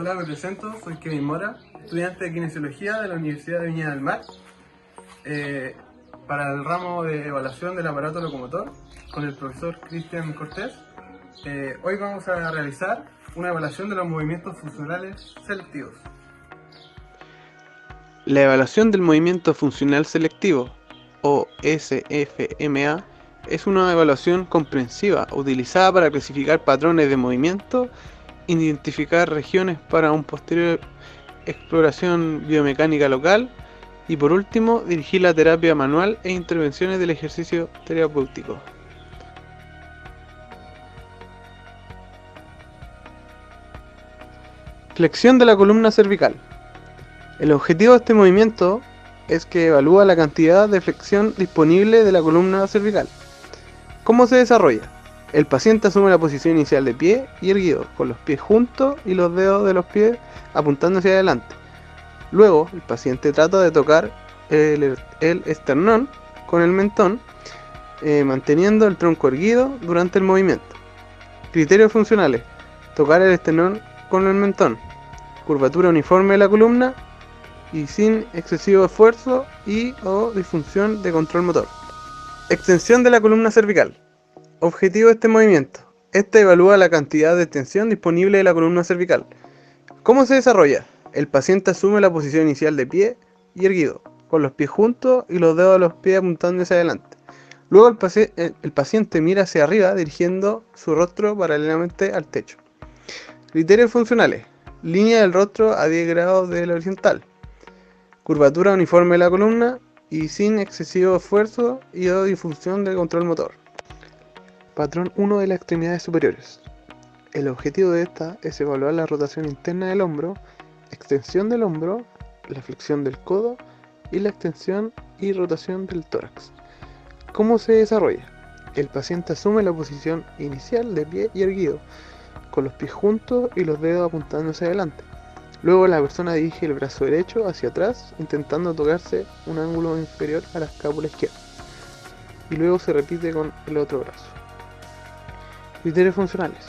Hola, me presento, soy Kevin Mora, estudiante de Kinesiología de la Universidad de Viña del Mar, para el ramo de evaluación del aparato locomotor con el profesor Cristian Cortés. Hoy vamos a realizar una evaluación de los movimientos funcionales selectivos. La evaluación del movimiento funcional selectivo, o SFMA, es una evaluación comprensiva utilizada para clasificar patrones de movimiento, identificar regiones para una posterior exploración biomecánica local y, por último, dirigir la terapia manual e intervenciones del ejercicio terapéutico. Flexión de la columna cervical. El objetivo de este movimiento es que evalúa la cantidad de flexión disponible de la columna cervical. ¿Cómo se desarrolla? El paciente asume la posición inicial de pie y erguido, con los pies juntos y los dedos de los pies apuntando hacia adelante. Luego, el paciente trata de tocar el esternón con el mentón, manteniendo el tronco erguido durante el movimiento. Criterios funcionales: tocar el esternón con el mentón, curvatura uniforme de la columna y sin excesivo esfuerzo y o disfunción de control motor. Extensión de la columna cervical. Objetivo de este movimiento. Este evalúa la cantidad de extensión disponible de la columna cervical. ¿Cómo se desarrolla? El paciente asume la posición inicial de pie y erguido, con los pies juntos y los dedos de los pies apuntando hacia adelante. Luego el paciente mira hacia arriba dirigiendo su rostro paralelamente al techo. Criterios funcionales. Línea del rostro a 10 grados de la horizontal. Curvatura uniforme de la columna y sin excesivo esfuerzo y o disfunción del control motor. Patrón 1 de las extremidades superiores. El objetivo de esta es evaluar la rotación interna del hombro, extensión del hombro, la flexión del codo y la extensión y rotación del tórax. ¿Cómo se desarrolla? El paciente asume la posición inicial de pie y erguido, con los pies juntos y los dedos apuntando hacia adelante. Luego la persona dirige el brazo derecho hacia atrás, intentando tocarse un ángulo inferior a la escápula izquierda. Y luego se repite con el otro brazo. Criterios funcionales: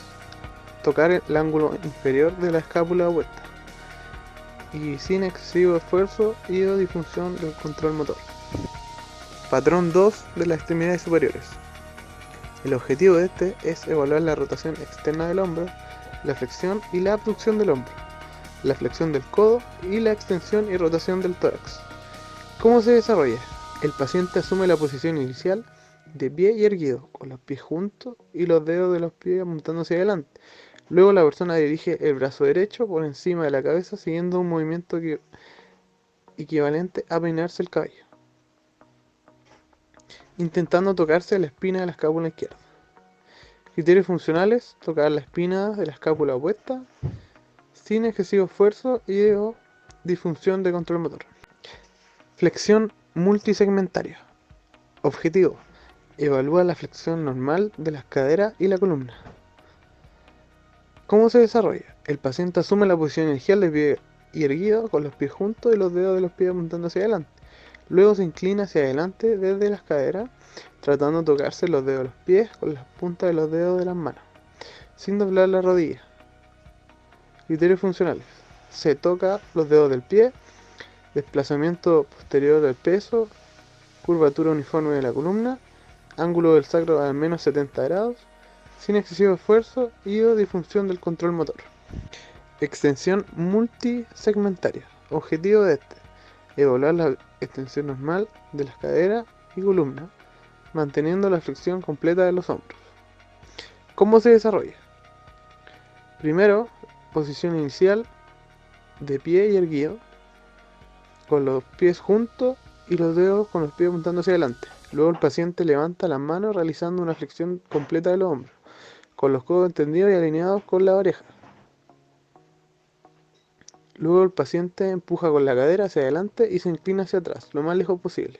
tocar el ángulo inferior de la escápula opuesta y sin excesivo esfuerzo y o disfunción del control motor. Patrón 2 de las extremidades superiores. El objetivo de este es evaluar la rotación externa del hombro, la flexión y la abducción del hombro, la flexión del codo y la extensión y rotación del tórax. ¿Cómo se desarrolla? El paciente asume la posición inicial de pie y erguido, con los pies juntos y los dedos de los pies apuntando hacia adelante. Luego la persona dirige el brazo derecho por encima de la cabeza siguiendo un movimiento equivalente a peinarse el cabello, intentando tocarse la espina de la escápula izquierda. Criterios funcionales: tocar la espina de la escápula opuesta sin excesivo esfuerzo y o disfunción de control motor. Flexión multisegmentaria. Objetivo: evalúa la flexión normal de las caderas y la columna. ¿Cómo se desarrolla? El paciente asume la posición inicial de pie y erguido, con los pies juntos y los dedos de los pies apuntando hacia adelante. Luego se inclina hacia adelante desde las caderas, tratando de tocarse los dedos de los pies con las puntas de los dedos de las manos, sin doblar la rodilla. Criterios funcionales: se toca los dedos del pie, desplazamiento posterior del peso, curvatura uniforme de la columna, ángulo del sacro al menos 70 grados, sin excesivo esfuerzo y o disfunción del control motor. Extensión multisegmentaria. Objetivo de este: evaluar la extensión normal de las caderas y columna, manteniendo la flexión completa de los hombros. ¿Cómo se desarrolla? Primero, posición inicial de pie y erguido, con los pies juntos y los dedos con los pies apuntando hacia adelante. Luego el paciente levanta las manos realizando una flexión completa de los hombros, con los codos extendidos y alineados con la oreja. Luego el paciente empuja con la cadera hacia adelante y se inclina hacia atrás, lo más lejos posible.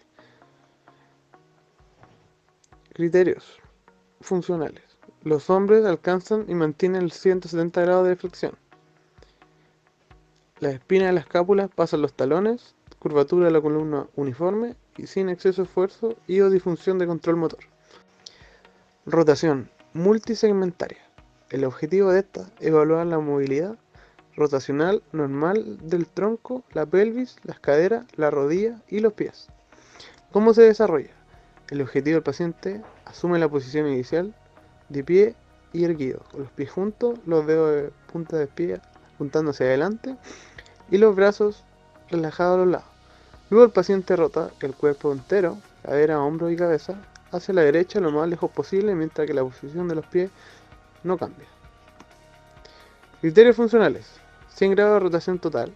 Criterios funcionales: los hombres alcanzan y mantienen el 170 grados de flexión. Las espinas de la escápula pasan los talones, curvatura de la columna uniforme y sin exceso de esfuerzo y o disfunción de control motor. Rotación multisegmentaria. El objetivo de esta es evaluar la movilidad, rotacional normal del tronco, la pelvis, las caderas, la rodilla y los pies. ¿Cómo se desarrolla? El objetivo del paciente asume la posición inicial de pie y erguido, con los pies juntos, los dedos de punta de pie apuntando hacia adelante y los brazos relajados a los lados. Luego el paciente rota el cuerpo entero, cadera, hombros y cabeza, hacia la derecha lo más lejos posible mientras que la posición de los pies no cambia. Criterios funcionales. 100 grados de rotación total.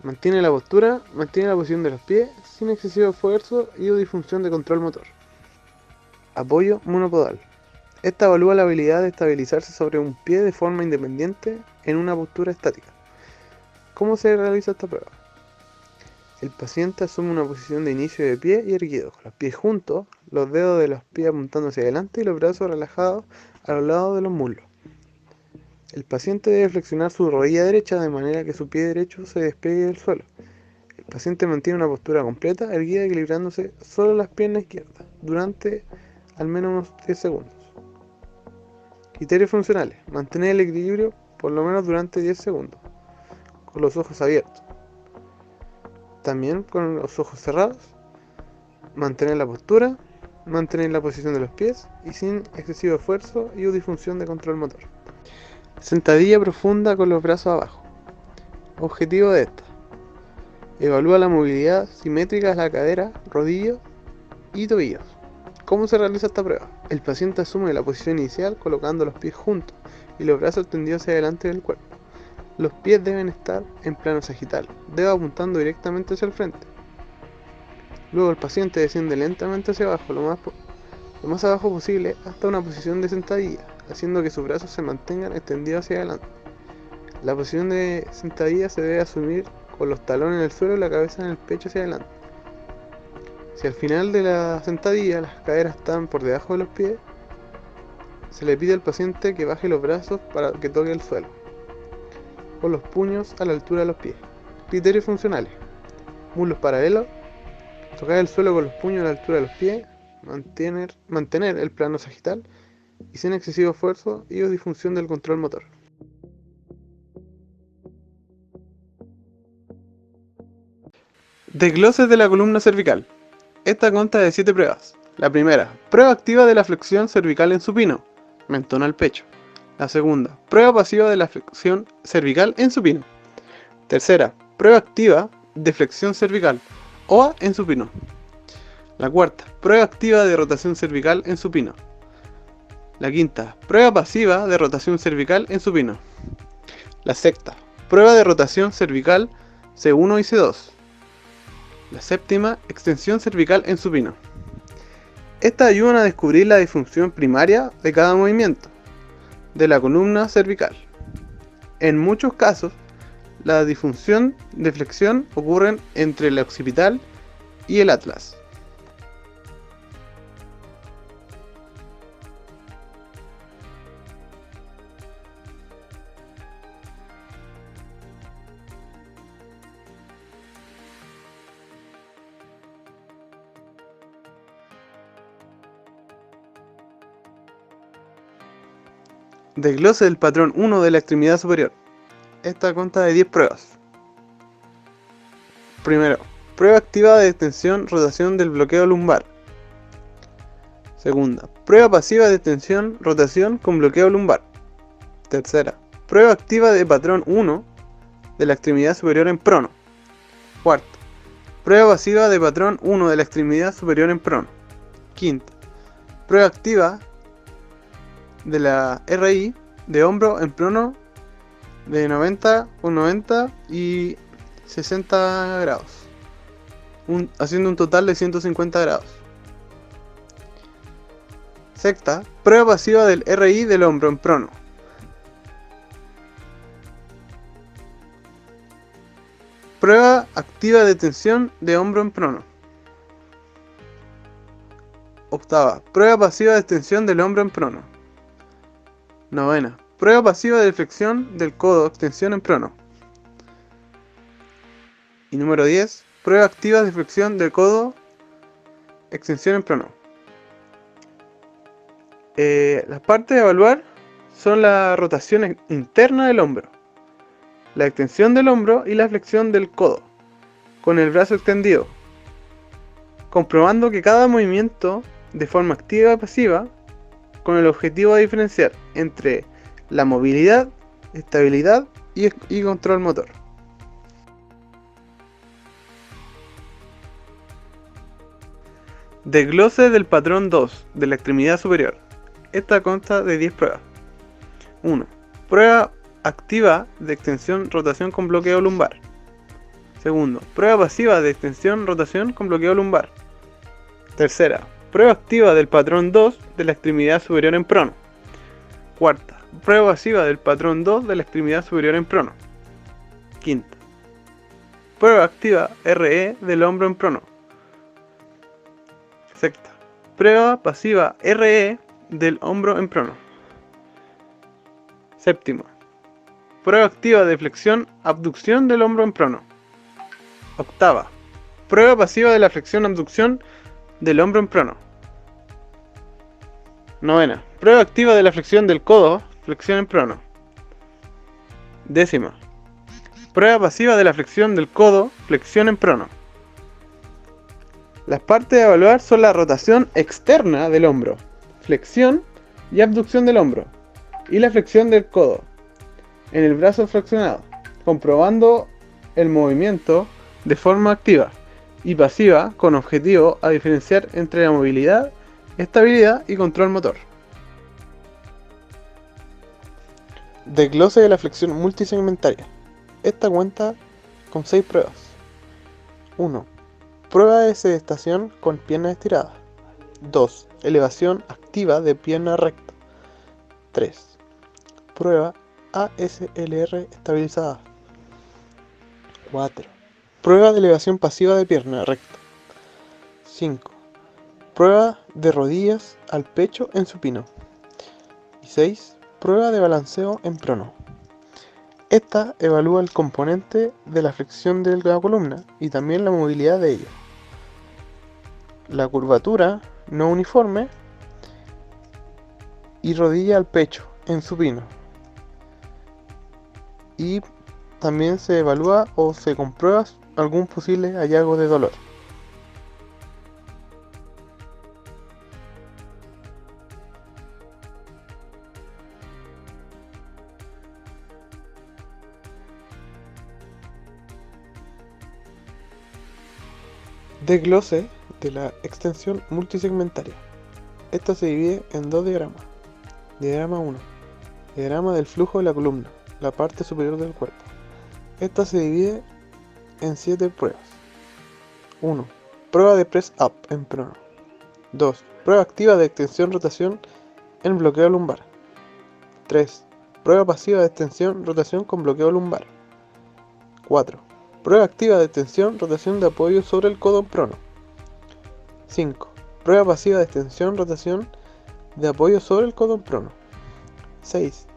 Mantiene la postura, mantiene la posición de los pies sin excesivo esfuerzo y o disfunción de control motor. Apoyo monopodal. Esta evalúa la habilidad de estabilizarse sobre un pie de forma independiente en una postura estática. ¿Cómo se realiza esta prueba? El paciente asume una posición de inicio de pie y erguido, con los pies juntos, los dedos de los pies apuntando hacia adelante y los brazos relajados a los lados de los muslos. El paciente debe flexionar su rodilla derecha de manera que su pie derecho se despegue del suelo. El paciente mantiene una postura completa, erguida, equilibrándose solo las piernas izquierdas durante al menos unos 10 segundos. Criterios funcionales. Mantener el equilibrio por lo menos durante 10 segundos, con los ojos abiertos. También con los ojos cerrados. Mantener la postura, mantener la posición de los pies y sin excesivo esfuerzo y o disfunción de control motor. Sentadilla profunda con los brazos abajo. Objetivo de esta. Evalúa la movilidad simétrica de la cadera, rodillas y tobillos. ¿Cómo se realiza esta prueba? El paciente asume la posición inicial colocando los pies juntos y los brazos tendidos hacia adelante del cuerpo. Los pies deben estar en plano sagital, dedos apuntando directamente hacia el frente. Luego el paciente desciende lentamente hacia abajo, lo más abajo posible hasta una posición de sentadilla, haciendo que sus brazos se mantengan extendidos hacia adelante. La posición de sentadilla se debe asumir con los talones en el suelo y la cabeza en el pecho hacia adelante. Si al final de la sentadilla las caderas están por debajo de los pies, se le pide al paciente que baje los brazos para que toque el suelo, con los puños a la altura de los pies. Criterios funcionales. Muslos paralelos, tocar el suelo con los puños a la altura de los pies, mantener el plano sagital y sin excesivo esfuerzo y o disfunción del control motor. Desgloses de la columna cervical. Esta consta de 7 pruebas. La primera, prueba activa de la flexión cervical en supino, mentón al pecho. La segunda, prueba pasiva de la flexión cervical en supino. Tercera, prueba activa de flexión cervical, OA en supino. La cuarta, prueba activa de rotación cervical en supino. La quinta, prueba pasiva de rotación cervical en supino. La sexta, prueba de rotación cervical C1 y C2. La séptima, extensión cervical en supino. Estas ayudan a descubrir la disfunción primaria de cada movimiento de la columna cervical. En muchos casos, la disfunción de flexión ocurre entre el occipital y el atlas. Desglose del patrón 1 de la extremidad superior. Esta consta de 10 pruebas. Primero, prueba activa de extensión, rotación del bloqueo lumbar. Segunda, prueba pasiva de extensión, rotación con bloqueo lumbar. Tercera, prueba activa de patrón 1 de la extremidad superior en prono. Cuarta, prueba pasiva de patrón 1 de la extremidad superior en prono. Quinta, prueba activa de la RI de hombro en prono de 90 con 90 y 60 grados, haciendo un total de 150 grados. Sexta, prueba pasiva del RI del hombro en prono. Prueba activa de tensión de hombro en prono. Octava, prueba pasiva de extensión del hombro en prono. Novena, prueba pasiva de flexión del codo, extensión en prono. Y número 10, prueba activa de flexión del codo, extensión en prono. Las partes a evaluar son la rotación interna del hombro, la extensión del hombro y la flexión del codo, con el brazo extendido, comprobando que cada movimiento de forma activa y pasiva, con el objetivo de diferenciar entre la movilidad, estabilidad y control motor. Desglose del patrón 2 de la extremidad superior. Esta consta de 10 pruebas. 1. Prueba activa de extensión rotación con bloqueo lumbar. Segundo, prueba pasiva de extensión rotación con bloqueo lumbar. Tercera, prueba activa del patrón 2 de la extremidad superior en prono. Cuarta, prueba pasiva del patrón 2 de la extremidad superior en prono. Quinta, prueba activa RE del hombro en prono. Sexta, prueba pasiva RE del hombro en prono. Séptima, prueba activa de flexión abducción del hombro en prono. Octava, prueba pasiva de la flexión abducción del hombro en prono. Novena, prueba activa de la flexión del codo, flexión en prono. Décima, prueba pasiva de la flexión del codo, flexión en prono. Las partes a evaluar son la rotación externa del hombro, flexión y abducción del hombro, y la flexión del codo en el brazo flexionado, comprobando el movimiento de forma activa y pasiva con objetivo a diferenciar entre la movilidad, estabilidad y control motor. Desglose de la flexión multisegmentaria. Esta cuenta con 6 pruebas. 1. Prueba de sedestación con pierna estirada. 2. Elevación activa de pierna recta. 3. Prueba ASLR estabilizada. 4. Prueba de elevación pasiva de pierna recta. 5. Prueba de rodillas al pecho en supino. Y 6. Prueba de balanceo en prono. Esta evalúa el componente de la flexión de la columna y también la movilidad de ella. La curvatura no uniforme y rodilla al pecho en supino. Y también se evalúa o se comprueba algún posible hallazgo de dolor. Desglose de la extensión multisegmentaria. Esta se divide en 2 diagramas. Diagrama 1. Diagrama del flujo de la columna, la parte superior del cuerpo. Esta se divide en 7 pruebas. 1. Prueba de press up en prono. 2. Prueba activa de extensión-rotación en bloqueo lumbar. 3. Prueba pasiva de extensión-rotación con bloqueo lumbar. 4. Prueba activa de extensión-rotación de apoyo sobre el codo en prono. 5. Prueba pasiva de extensión-rotación de apoyo sobre el codo en prono. 6.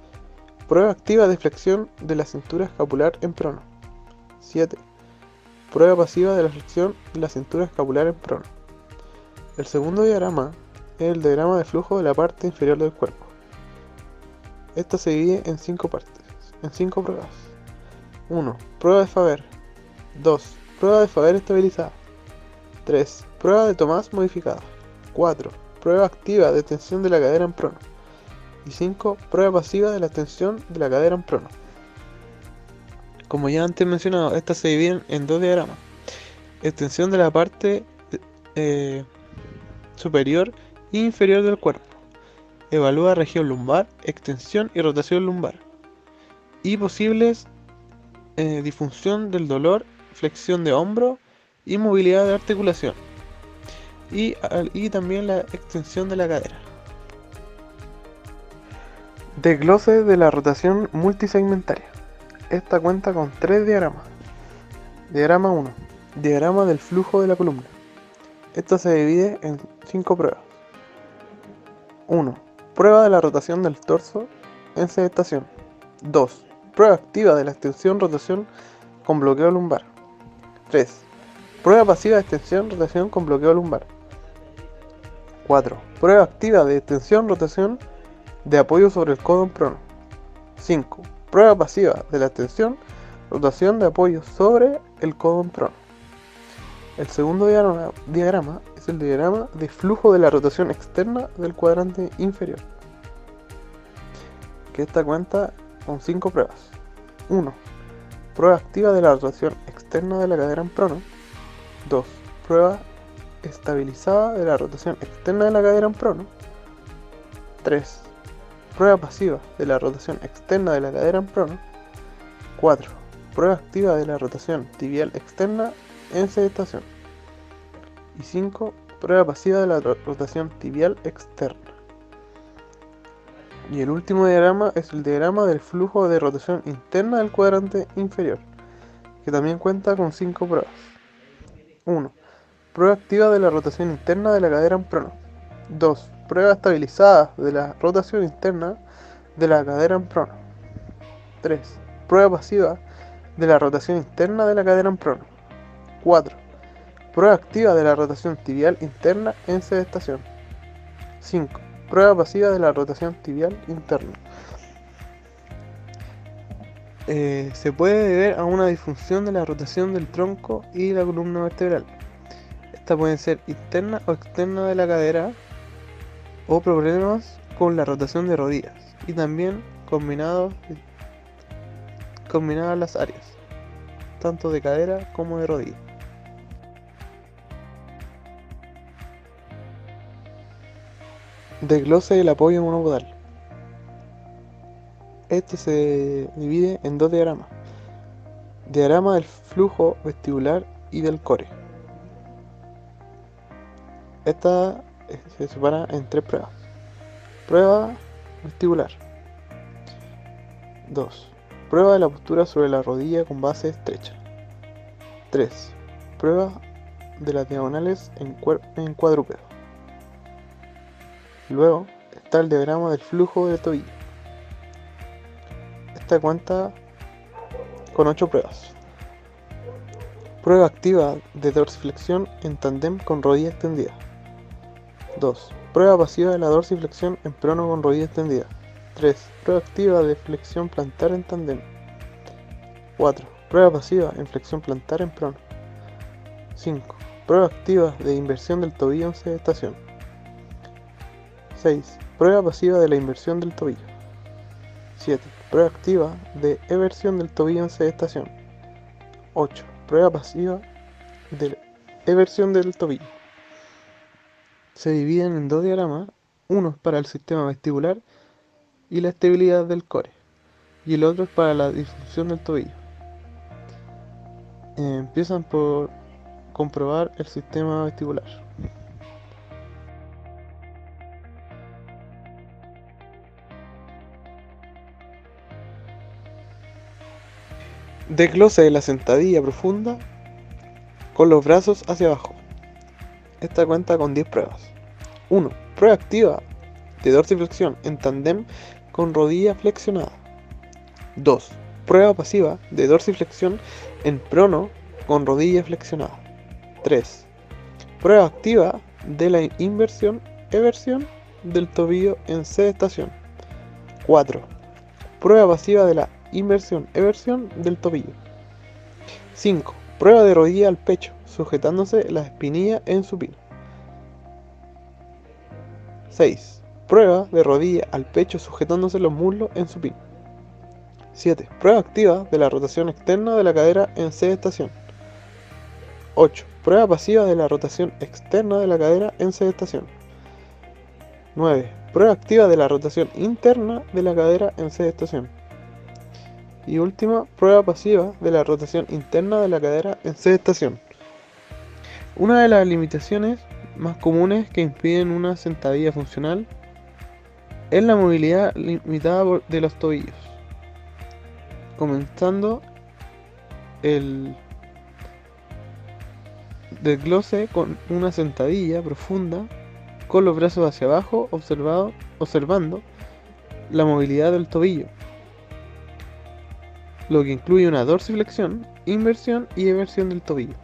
Prueba activa de flexión de la cintura escapular en prono. 7. Prueba pasiva de la flexión de la cintura escapular en prono. El segundo diagrama es el diagrama de flujo de la parte inferior del cuerpo. Esta se divide en 5 partes, en 5 pruebas. 1. Prueba de Faber. 2. Prueba de Faber estabilizada. 3. Prueba de Thomas modificada. 4. Prueba activa de tensión de la cadera en prono. Y 5. Prueba pasiva de la tensión de la cadera en prono. Como ya antes mencionado, estas se dividen en 2 diagramas. Extensión de la parte superior e inferior del cuerpo. Evalúa región lumbar, extensión y rotación lumbar. Y posibles disfunción del dolor, flexión de hombro y movilidad de articulación. Y también la extensión de la cadera. Desglose de la rotación multisegmentaria. Esta cuenta con 3 diagramas. Diagrama 1. Diagrama del flujo de la columna. Esta se divide en 5 pruebas. 1. Prueba de la rotación del torso en sedestación. 2. Prueba activa de la extensión-rotación con bloqueo lumbar. 3. Prueba pasiva de extensión-rotación con bloqueo lumbar. 4. Prueba activa de extensión-rotación de apoyo sobre el codo en prono. 5. Prueba pasiva de la extensión, rotación de apoyo sobre el codo en prono. El segundo diagrama es el diagrama de flujo de la rotación externa del cuadrante inferior, que esta cuenta con 5 pruebas. 1. Prueba activa de la rotación externa de la cadera en prono. 2. Prueba estabilizada de la rotación externa de la cadera en prono. 3. Prueba pasiva de la rotación externa de la cadera en prono. 4. Prueba activa de la rotación tibial externa en sedestación. Y 5. Prueba pasiva de la rotación tibial externa. Y el último diagrama es el diagrama del flujo de rotación interna del cuadrante inferior, que también cuenta con 5 pruebas. 1. Prueba activa de la rotación interna de la cadera en prono. 2. Prueba estabilizada de la rotación interna de la cadera en prono. 3. Prueba pasiva de la rotación interna de la cadera en prono. 4. Prueba activa de la rotación tibial interna en sedestación. 5. Prueba pasiva de la rotación tibial interna. Se puede deber a una disfunción de la rotación del tronco y la columna vertebral. Esta puede ser interna o externa de la cadera, o problemas con la rotación de rodillas, y también combinadas las áreas, tanto de cadera como de rodilla. Desglose del apoyo monopodal. Este se divide en 2 diagramas. Diagrama del flujo vestibular y del core. Esta se separa en 3 pruebas. Prueba vestibular. 2. Prueba de la postura sobre la rodilla con base estrecha. 3. Prueba de las diagonales en cuadrúpedo. Luego está el diagrama del flujo del tobillo. Esta cuenta con 8 pruebas. Prueba activa de dorsiflexión en tándem con rodilla extendida. 2. Prueba pasiva de la dorsiflexión en prono con rodilla extendida. 3. Prueba activa de flexión plantar en tándem. 4. Prueba pasiva en flexión plantar en prono. 5. Prueba activa de inversión del tobillo en sedestación. 6. Prueba pasiva de la inversión del tobillo. 7. Prueba activa de eversión del tobillo en sedestación. 8. Prueba pasiva de eversión del tobillo. Se dividen en 2 diagramas, uno es para el sistema vestibular y la estabilidad del core, y el otro es para la disfunción del tobillo. Empiezan por comprobar el sistema vestibular. Desglose de la sentadilla profunda con los brazos hacia abajo. Esta cuenta con 10 pruebas. 1. Prueba activa de dorsiflexión en tándem con rodilla flexionada. 2. Prueba pasiva de dorsiflexión en prono con rodilla flexionada. 3. Prueba activa de la eversión del tobillo en sedestación. 4. Prueba pasiva de la eversión del tobillo. 5. Prueba de rodilla al pecho, sujetándose la espinilla en supino. 6. Prueba de rodilla al pecho, sujetándose los muslos en supino. 7. Prueba activa de la rotación externa de la cadera en sedestación. 8. Prueba pasiva de la rotación externa de la cadera en sedestación. 9. Prueba activa de la rotación interna de la cadera en sedestación. Y última, prueba pasiva de la rotación interna de la cadera en sedestación. Una de las limitaciones más comunes que impiden una sentadilla funcional es la movilidad limitada de los tobillos. Comenzando el desglose con una sentadilla profunda con los brazos hacia abajo, observando la movilidad del tobillo, lo que incluye una dorsiflexión, inversión y eversión del tobillo.